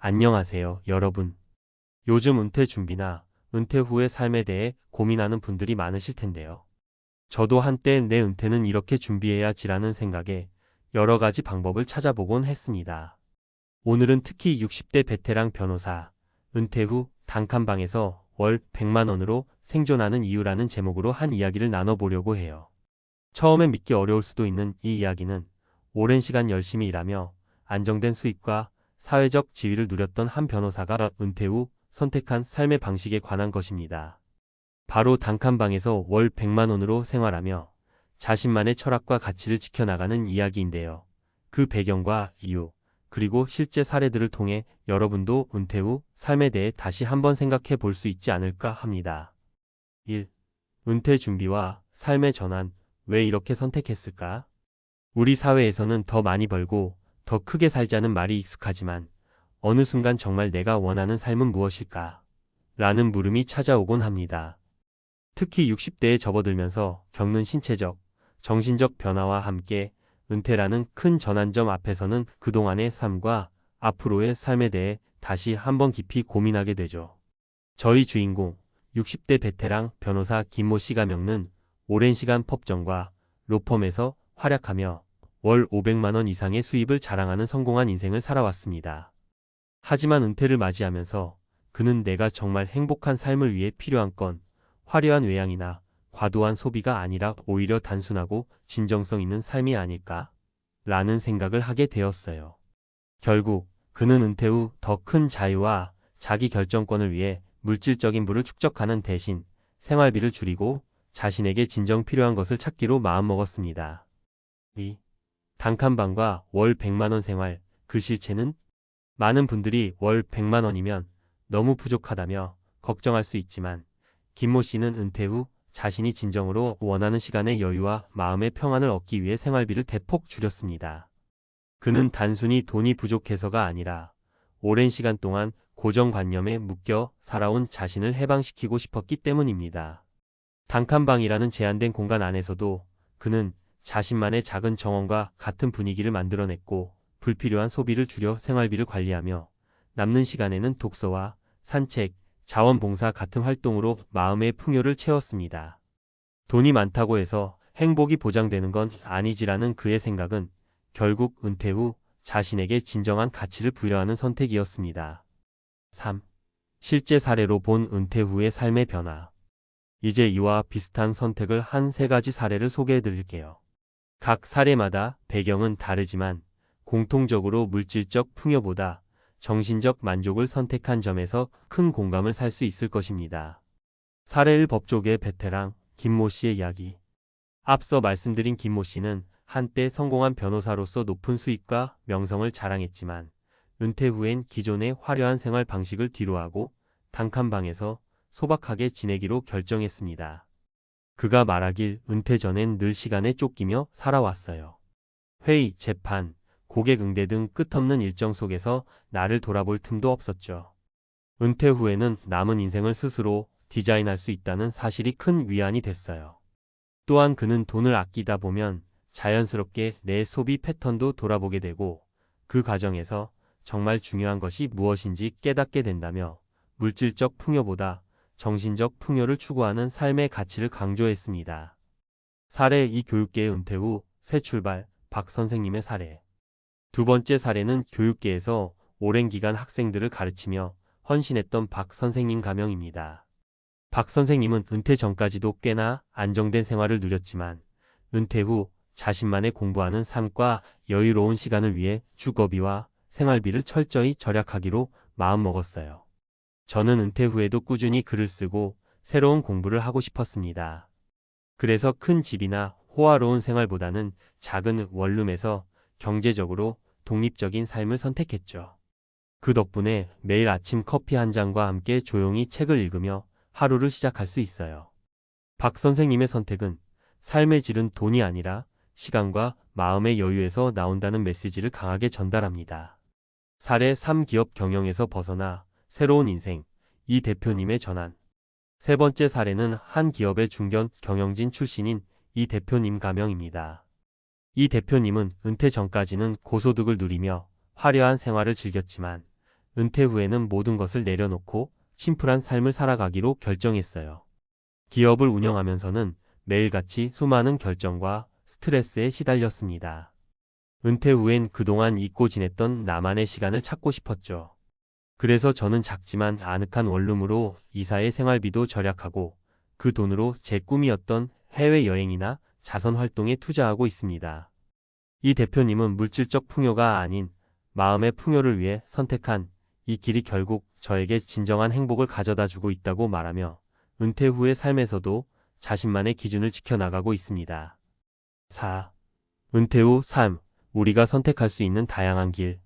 안녕하세요, 여러분. 요즘 은퇴 준비나 은퇴 후의 삶에 대해 고민하는 분들이 많으실 텐데요. 저도 한때 내 은퇴는 이렇게 준비해야지라는 생각에 여러 가지 방법을 찾아보곤 했습니다. 오늘은 특히 60대 베테랑 변호사, 은퇴 후 단칸방에서 월 100만 원으로 생존하는 이유라는 제목으로 한 이야기를 나눠보려고 해요. 처음엔 믿기 어려울 수도 있는 이 이야기는 오랜 시간 열심히 일하며 안정된 수입과 사회적 지위를 누렸던 한 변호사가 은퇴 후 선택한 삶의 방식에 관한 것입니다. 바로 단칸방에서 월 100만 원으로 생활하며 자신만의 철학과 가치를 지켜나가는 이야기인데요. 그 배경과 이유, 그리고 실제 사례들을 통해 여러분도 은퇴 후 삶에 대해 다시 한번 생각해 볼 수 있지 않을까 합니다. 1. 은퇴 준비와 삶의 전환, 왜 이렇게 선택했을까? 우리 사회에서는 더 많이 벌고 더 크게 살자는 말이 익숙하지만 어느 순간 정말 내가 원하는 삶은 무엇일까? 라는 물음이 찾아오곤 합니다. 특히 60대에 접어들면서 겪는 신체적, 정신적 변화와 함께 은퇴라는 큰 전환점 앞에서는 그동안의 삶과 앞으로의 삶에 대해 다시 한번 깊이 고민하게 되죠. 저희 주인공, 60대 베테랑 변호사 김모 씨가 겪는 오랜 시간 법정과 로펌에서 활약하며 월 500만 원 이상의 수입을 자랑하는 성공한 인생을 살아왔습니다. 하지만 은퇴를 맞이하면서 그는 내가 정말 행복한 삶을 위해 필요한 건 화려한 외양이나 과도한 소비가 아니라 오히려 단순하고 진정성 있는 삶이 아닐까? 라는 생각을 하게 되었어요. 결국 그는 은퇴 후 더 큰 자유와 자기 결정권을 위해 물질적인 부를 축적하는 대신 생활비를 줄이고 자신에게 진정 필요한 것을 찾기로 마음먹었습니다. 2. 단칸방과 월 100만 원 생활, 그 실체는? 많은 분들이 월 100만 원이면 너무 부족하다며 걱정할 수 있지만 김모 씨는 은퇴 후 자신이 진정으로 원하는 시간의 여유와 마음의 평안을 얻기 위해 생활비를 대폭 줄였습니다. 그는 단순히 돈이 부족해서가 아니라 오랜 시간 동안 고정관념에 묶여 살아온 자신을 해방시키고 싶었기 때문입니다. 단칸방이라는 제한된 공간 안에서도 그는 자신만의 작은 정원과 같은 분위기를 만들어냈고 불필요한 소비를 줄여 생활비를 관리하며 남는 시간에는 독서와 산책, 자원봉사 같은 활동으로 마음의 풍요를 채웠습니다. 돈이 많다고 해서 행복이 보장되는 건 아니지라는 그의 생각은 결국 은퇴 후 자신에게 진정한 가치를 부여하는 선택이었습니다. 3. 실제 사례로 본 은퇴 후의 삶의 변화. 이제 이와 비슷한 선택을 한 3가지 사례를 소개해 드릴게요. 각 사례마다 배경은 다르지만 공통적으로 물질적 풍요보다 정신적 만족을 선택한 점에서 큰 공감을 살 수 있을 것입니다. 사례 1. 법조계의 베테랑 김모 씨의 이야기. 앞서 말씀드린 김모 씨는 한때 성공한 변호사로서 높은 수입과 명성을 자랑했지만 은퇴 후엔 기존의 화려한 생활 방식을 뒤로하고 단칸방에서 소박하게 지내기로 결정했습니다. 그가 말하길 은퇴 전엔 늘 시간에 쫓기며 살아왔어요. 회의, 재판, 고객 응대 등 끝없는 일정 속에서 나를 돌아볼 틈도 없었죠. 은퇴 후에는 남은 인생을 스스로 디자인할 수 있다는 사실이 큰 위안이 됐어요. 또한 그는 돈을 아끼다 보면 자연스럽게 내 소비 패턴도 돌아보게 되고 그 과정에서 정말 중요한 것이 무엇인지 깨닫게 된다며 물질적 풍요보다 정신적 풍요를 추구하는 삶의 가치를 강조했습니다. 사례 2. 교육계의 은퇴 후 새 출발, 박 선생님의 사례. 두 번째 사례는 교육계에서 오랜 기간 학생들을 가르치며 헌신했던 박 선생님 가명입니다. 박 선생님은 은퇴 전까지도 꽤나 안정된 생활을 누렸지만 은퇴 후 자신만의 공부하는 삶과 여유로운 시간을 위해 주거비와 생활비를 철저히 절약하기로 마음먹었어요. 저는 은퇴 후에도 꾸준히 글을 쓰고 새로운 공부를 하고 싶었습니다. 그래서 큰 집이나 호화로운 생활보다는 작은 원룸에서 경제적으로 독립적인 삶을 선택했죠. 그 덕분에 매일 아침 커피 한 잔과 함께 조용히 책을 읽으며 하루를 시작할 수 있어요. 박 선생님의 선택은 삶의 질은 돈이 아니라 시간과 마음의 여유에서 나온다는 메시지를 강하게 전달합니다. 사례 3. 기업 경영에서 벗어나 새로운 인생, 이 대표님의 전환. 세 번째 사례는 한 기업의 중견 경영진 출신인 이 대표님 가명입니다. 이 대표님은 은퇴 전까지는 고소득을 누리며 화려한 생활을 즐겼지만 은퇴 후에는 모든 것을 내려놓고 심플한 삶을 살아가기로 결정했어요. 기업을 운영하면서는 매일같이 수많은 결정과 스트레스에 시달렸습니다. 은퇴 후엔 그동안 잊고 지냈던 나만의 시간을 찾고 싶었죠. 그래서 저는 작지만 아늑한 원룸으로 이사의 생활비도 절약하고 그 돈으로 제 꿈이었던 해외여행이나 자선 활동에 투자하고 있습니다. 이 대표님은 물질적 풍요가 아닌 마음의 풍요를 위해 선택한 이 길이 결국 저에게 진정한 행복을 가져다 주고 있다고 말하며 은퇴 후의 삶에서도 자신만의 기준을 지켜나가고 있습니다. 4. 은퇴 후 삶. 우리가 선택할 수 있는 다양한 길.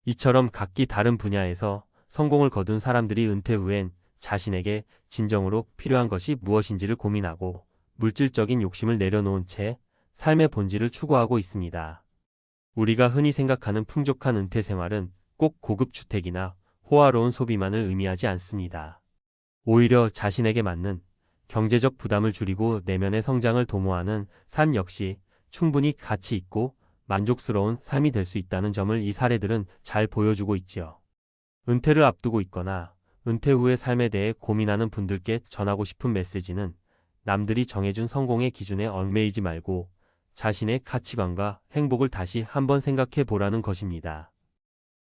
이처럼 각기 다른 분야에서 성공을 거둔 사람들이 은퇴 후엔 자신에게 진정으로 필요한 것이 무엇인지를 고민하고 물질적인 욕심을 내려놓은 채 삶의 본질을 추구하고 있습니다. 우리가 흔히 생각하는 풍족한 은퇴 생활은 꼭 고급 주택이나 호화로운 소비만을 의미하지 않습니다. 오히려 자신에게 맞는 경제적 부담을 줄이고 내면의 성장을 도모하는 삶 역시 충분히 가치 있고 만족스러운 삶이 될 수 있다는 점을 이 사례들은 잘 보여주고 있지요. 은퇴를 앞두고 있거나 은퇴 후의 삶에 대해 고민하는 분들께 전하고 싶은 메시지는 남들이 정해준 성공의 기준에 얽매이지 말고 자신의 가치관과 행복을 다시 한번 생각해 보라는 것입니다.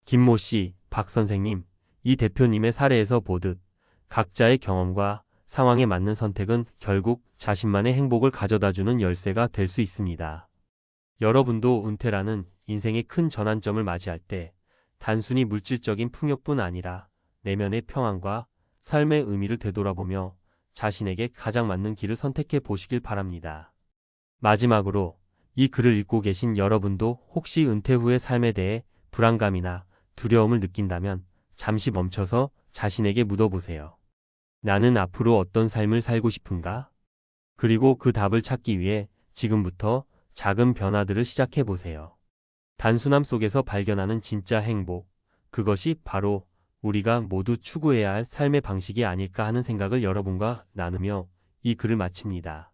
김모 씨, 박 선생님, 이 대표님의 사례에서 보듯 각자의 경험과 상황에 맞는 선택은 결국 자신만의 행복을 가져다주는 열쇠가 될 수 있습니다. 여러분도 은퇴라는 인생의 큰 전환점을 맞이할 때 단순히 물질적인 풍요뿐 아니라 내면의 평안과 삶의 의미를 되돌아보며 자신에게 가장 맞는 길을 선택해 보시길 바랍니다. 마지막으로 이 글을 읽고 계신 여러분도 혹시 은퇴 후의 삶에 대해 불안감이나 두려움을 느낀다면 잠시 멈춰서 자신에게 묻어보세요. 나는 앞으로 어떤 삶을 살고 싶은가? 그리고 그 답을 찾기 위해 지금부터 작은 변화들을 시작해 보세요. 단순함 속에서 발견하는 진짜 행복, 그것이 바로 우리가 모두 추구해야 할 삶의 방식이 아닐까 하는 생각을 여러분과 나누며 이 글을 마칩니다.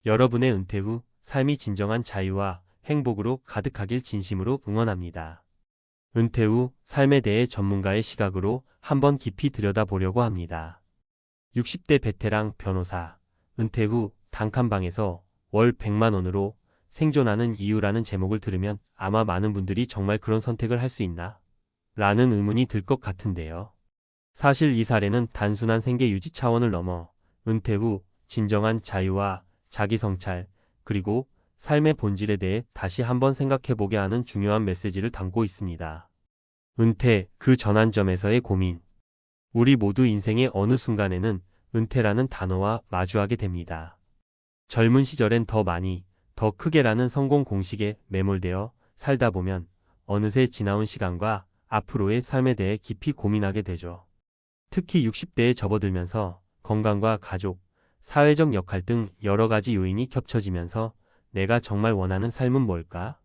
여러분의 은퇴 후 삶이 진정한 자유와 행복으로 가득하길 진심으로 응원합니다. 은퇴 후 삶에 대해 전문가의 시각으로 한번 깊이 들여다보려고 합니다. 60대 베테랑 변호사, 은퇴 후 단칸방에서 월 100만 원으로 생존하는 이유라는 제목을 들으면 아마 많은 분들이 정말 그런 선택을 할 수 있나? 라는 의문이 들 것 같은데요. 사실 이 사례는 단순한 생계 유지 차원을 넘어 은퇴 후 진정한 자유와 자기 성찰, 그리고 삶의 본질에 대해 다시 한번 생각해보게 하는 중요한 메시지를 담고 있습니다. 은퇴, 그 전환점에서의 고민. 우리 모두 인생의 어느 순간에는 은퇴라는 단어와 마주하게 됩니다. 젊은 시절엔 더 많이, 더 크게라는 성공 공식에 매몰되어 살다 보면 어느새 지나온 시간과 앞으로의 삶에 대해 깊이 고민하게 되죠. 특히 60대에 접어들면서 건강과 가족, 사회적 역할 등 여러 가지 요인이 겹쳐지면서 내가 정말 원하는 삶은 뭘까?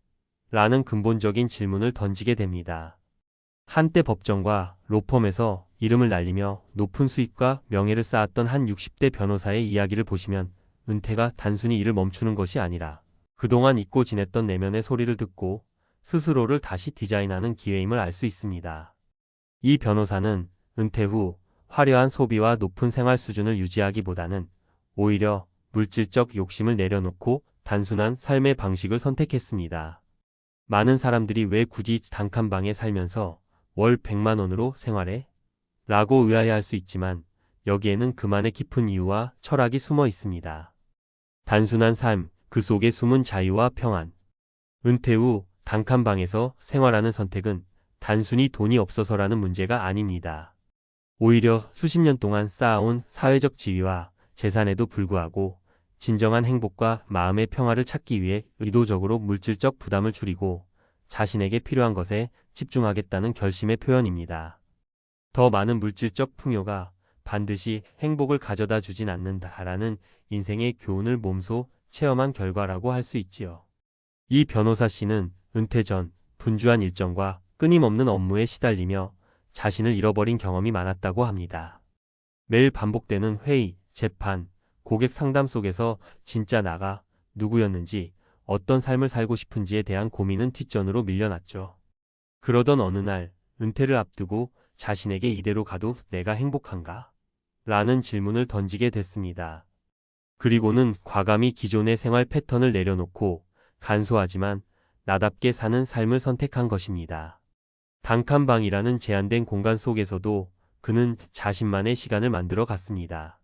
라는 근본적인 질문을 던지게 됩니다. 한때 법정과 로펌에서 이름을 날리며 높은 수익과 명예를 쌓았던 한 60대 변호사의 이야기를 보시면 은퇴가 단순히 일을 멈추는 것이 아니라 그동안 잊고 지냈던 내면의 소리를 듣고 스스로를 다시 디자인하는 기회임을 알 수 있습니다. 이 변호사는 은퇴 후 화려한 소비와 높은 생활 수준을 유지하기보다는 오히려 물질적 욕심을 내려놓고 단순한 삶의 방식을 선택했습니다. 많은 사람들이 왜 굳이 단칸방에 살면서 월 100만 원으로 생활해? 라고 의아해할 수 있지만 여기에는 그만의 깊은 이유와 철학이 숨어 있습니다. 단순한 삶, 그 속에 숨은 자유와 평안. 은퇴 후 단칸방에서 생활하는 선택은 단순히 돈이 없어서라는 문제가 아닙니다. 오히려 수십 년 동안 쌓아온 사회적 지위와 재산에도 불구하고 진정한 행복과 마음의 평화를 찾기 위해 의도적으로 물질적 부담을 줄이고 자신에게 필요한 것에 집중하겠다는 결심의 표현입니다. 더 많은 물질적 풍요가 반드시 행복을 가져다 주진 않는다라는 인생의 교훈을 몸소 체험한 결과라고 할 수 있지요. 이 변호사 씨는 은퇴 전 분주한 일정과 끊임없는 업무에 시달리며 자신을 잃어버린 경험이 많았다고 합니다. 매일 반복되는 회의, 재판, 고객 상담 속에서 진짜 나가 누구였는지, 어떤 삶을 살고 싶은지에 대한 고민은 뒷전으로 밀려났죠. 그러던 어느 날 은퇴를 앞두고 자신에게 이대로 가도 내가 행복한가? 라는 질문을 던지게 됐습니다. 그리고는 과감히 기존의 생활 패턴을 내려놓고 간소하지만 나답게 사는 삶을 선택한 것입니다. 단칸방이라는 제한된 공간 속에서도 그는 자신만의 시간을 만들어 갔습니다.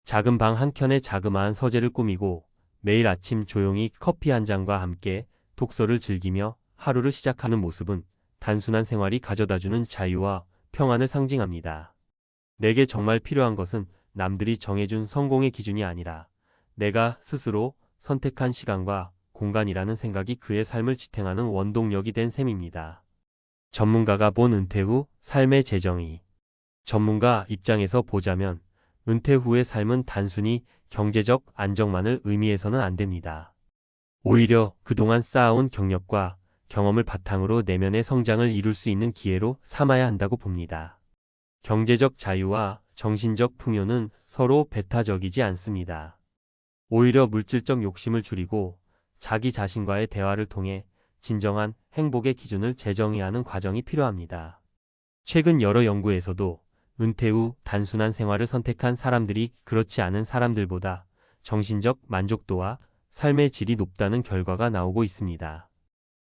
작은 방 한켠에 자그마한 서재를 꾸미고 매일 아침 조용히 커피 한 잔과 함께 독서를 즐기며 하루를 시작하는 모습은 단순한 생활이 가져다주는 자유와 평안을 상징합니다. 내게 정말 필요한 것은 남들이 정해준 성공의 기준이 아니라 내가 스스로 선택한 시간과 공간이라는 생각이 그의 삶을 지탱하는 원동력이 된 셈입니다. 전문가가 본 은퇴 후 삶의 재정의. 전문가 입장에서 보자면 은퇴 후의 삶은 단순히 경제적 안정만을 의미해서는 안 됩니다. 오히려 그동안 쌓아온 경력과 경험을 바탕으로 내면의 성장을 이룰 수 있는 기회로 삼아야 한다고 봅니다. 경제적 자유와 정신적 풍요는 서로 배타적이지 않습니다. 오히려 물질적 욕심을 줄이고 자기 자신과의 대화를 통해 진정한 행복의 기준을 재정의하는 과정이 필요합니다. 최근 여러 연구에서도 은퇴 후 단순한 생활을 선택한 사람들이 그렇지 않은 사람들보다 정신적 만족도와 삶의 질이 높다는 결과가 나오고 있습니다.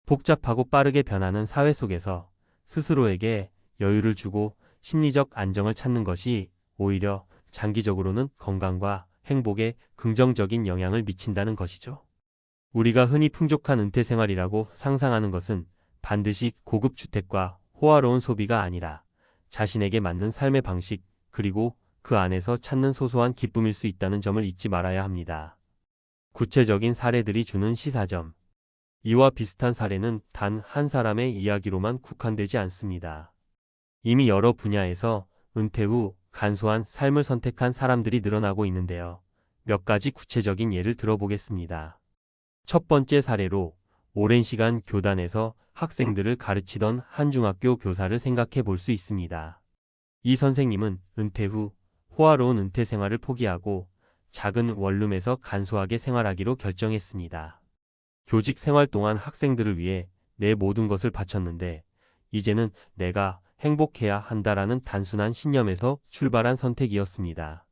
복잡하고 빠르게 변하는 사회 속에서 스스로에게 여유를 주고 심리적 안정을 찾는 것이 오히려 장기적으로는 건강과 행복에 긍정적인 영향을 미친다는 것이죠. 우리가 흔히 풍족한 은퇴 생활이라고 상상하는 것은 반드시 고급 주택과 호화로운 소비가 아니라 자신에게 맞는 삶의 방식, 그리고 그 안에서 찾는 소소한 기쁨일 수 있다는 점을 잊지 말아야 합니다. 구체적인 사례들이 주는 시사점. 이와 비슷한 사례는 단 한 사람의 이야기로만 국한되지 않습니다. 이미 여러 분야에서 은퇴 후 간소한 삶을 선택한 사람들이 늘어나고 있는데요. 몇 가지 구체적인 예를 들어보겠습니다. 첫 번째 사례로 오랜 시간 교단에서 학생들을 가르치던 한 중학교 교사를 생각해 볼 수 있습니다. 이 선생님은 은퇴 후 호화로운 은퇴 생활을 포기하고 작은 원룸에서 간소하게 생활하기로 결정했습니다. 교직 생활 동안 학생들을 위해 내 모든 것을 바쳤는데 이제는 내가 행복해야 한다라는 단순한 신념에서 출발한 선택이었습니다.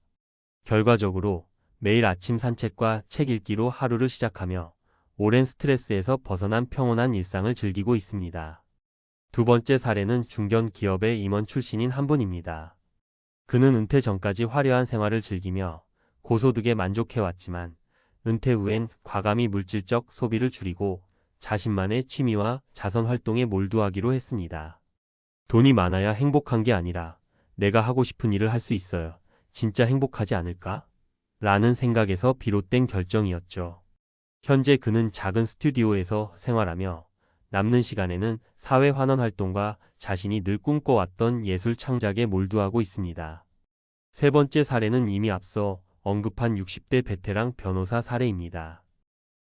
결과적으로 매일 아침 산책과 책 읽기로 하루를 시작하며 오랜 스트레스에서 벗어난 평온한 일상을 즐기고 있습니다. 두 번째 사례는 중견 기업의 임원 출신인 한 분입니다. 그는 은퇴 전까지 화려한 생활을 즐기며 고소득에 만족해왔지만 은퇴 후엔 과감히 물질적 소비를 줄이고 자신만의 취미와 자선 활동에 몰두하기로 했습니다. 돈이 많아야 행복한 게 아니라 내가 하고 싶은 일을 할 수 있어요. 진짜 행복하지 않을까? 라는 생각에서 비롯된 결정이었죠. 현재 그는 작은 스튜디오에서 생활하며 남는 시간에는 사회 환원 활동과 자신이 늘 꿈꿔왔던 예술 창작에 몰두하고 있습니다. 세 번째 사례는 이미 앞서 언급한 60대 베테랑 변호사 사례입니다.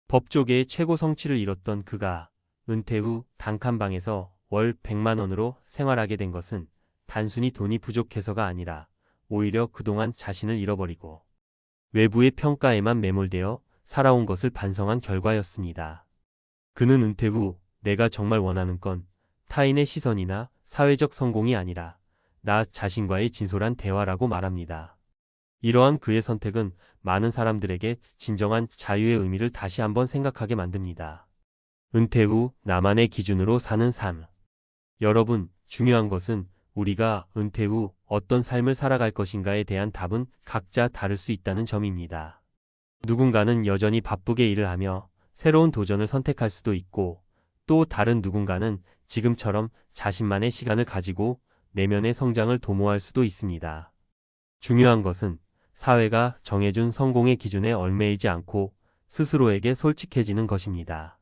법조계의 최고 성취를 이뤘던 그가 은퇴 후 단칸방에서 월 100만 원으로 생활하게 된 것은 단순히 돈이 부족해서가 아니라 오히려 그동안 자신을 잃어버리고 외부의 평가에만 매몰되어 살아온 것을 반성한 결과였습니다. 그는 은퇴 후 내가 정말 원하는 건 타인의 시선이나 사회적 성공이 아니라 나 자신과의 진솔한 대화라고 말합니다. 이러한 그의 선택은 많은 사람들에게 진정한 자유의 의미를 다시 한번 생각하게 만듭니다. 은퇴 후 나만의 기준으로 사는 삶. 여러분, 중요한 것은 우리가 은퇴 후 어떤 삶을 살아갈 것인가에 대한 답은 각자 다를 수 있다는 점입니다. 누군가는 여전히 바쁘게 일을 하며 새로운 도전을 선택할 수도 있고 또 다른 누군가는 지금처럼 자신만의 시간을 가지고 내면의 성장을 도모할 수도 있습니다. 중요한 것은 사회가 정해준 성공의 기준에 얽매이지 않고 스스로에게 솔직해지는 것입니다.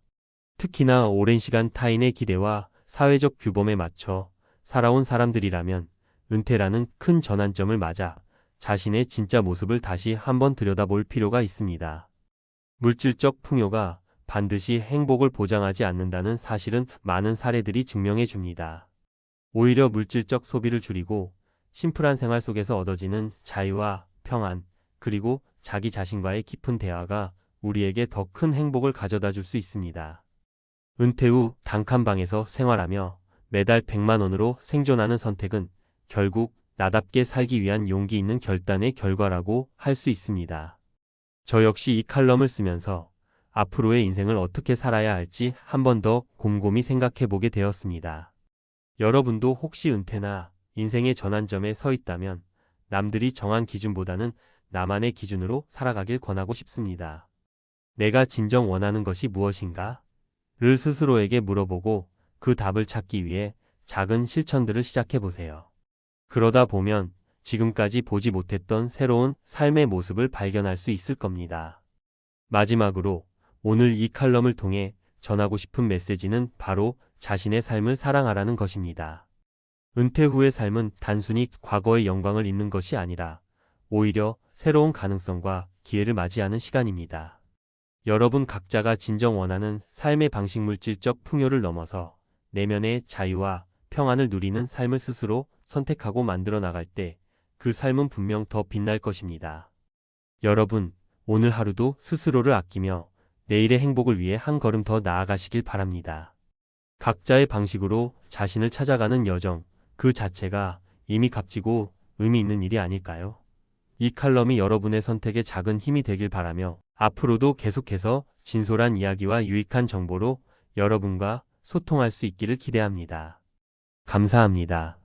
특히나 오랜 시간 타인의 기대와 사회적 규범에 맞춰 살아온 사람들이라면 은퇴라는 큰 전환점을 맞아 자신의 진짜 모습을 다시 한번 들여다볼 필요가 있습니다. 물질적 풍요가 반드시 행복을 보장하지 않는다는 사실은 많은 사례들이 증명해 줍니다. 오히려 물질적 소비를 줄이고 심플한 생활 속에서 얻어지는 자유와 평안, 그리고 자기 자신과의 깊은 대화가 우리에게 더 큰 행복을 가져다 줄 수 있습니다. 은퇴 후 단칸방에서 생활하며 매달 100만 원으로 생존하는 선택은 결국 나답게 살기 위한 용기 있는 결단의 결과라고 할 수 있습니다. 저 역시 이 칼럼을 쓰면서 앞으로의 인생을 어떻게 살아야 할지 한 번 더 곰곰이 생각해 보게 되었습니다. 여러분도 혹시 은퇴나 인생의 전환점에 서 있다면 남들이 정한 기준보다는 나만의 기준으로 살아가길 권하고 싶습니다. 내가 진정 원하는 것이 무엇인가? 를 스스로에게 물어보고 그 답을 찾기 위해 작은 실천들을 시작해 보세요. 그러다 보면 지금까지 보지 못했던 새로운 삶의 모습을 발견할 수 있을 겁니다. 마지막으로 오늘 이 칼럼을 통해 전하고 싶은 메시지는 바로 자신의 삶을 사랑하라는 것입니다. 은퇴 후의 삶은 단순히 과거의 영광을 잇는 것이 아니라 오히려 새로운 가능성과 기회를 맞이하는 시간입니다. 여러분 각자가 진정 원하는 삶의 방식 물질적 풍요를 넘어서 내면의 자유와 평안을 누리는 삶을 스스로 선택하고 만들어 나갈 때 그 삶은 분명 더 빛날 것입니다. 여러분, 오늘 하루도 스스로를 아끼며 내일의 행복을 위해 한 걸음 더 나아가시길 바랍니다. 각자의 방식으로 자신을 찾아가는 여정, 그 자체가 이미 값지고 의미 있는 일이 아닐까요? 이 칼럼이 여러분의 선택에 작은 힘이 되길 바라며 앞으로도 계속해서 진솔한 이야기와 유익한 정보로 여러분과 소통할 수 있기를 기대합니다. 감사합니다.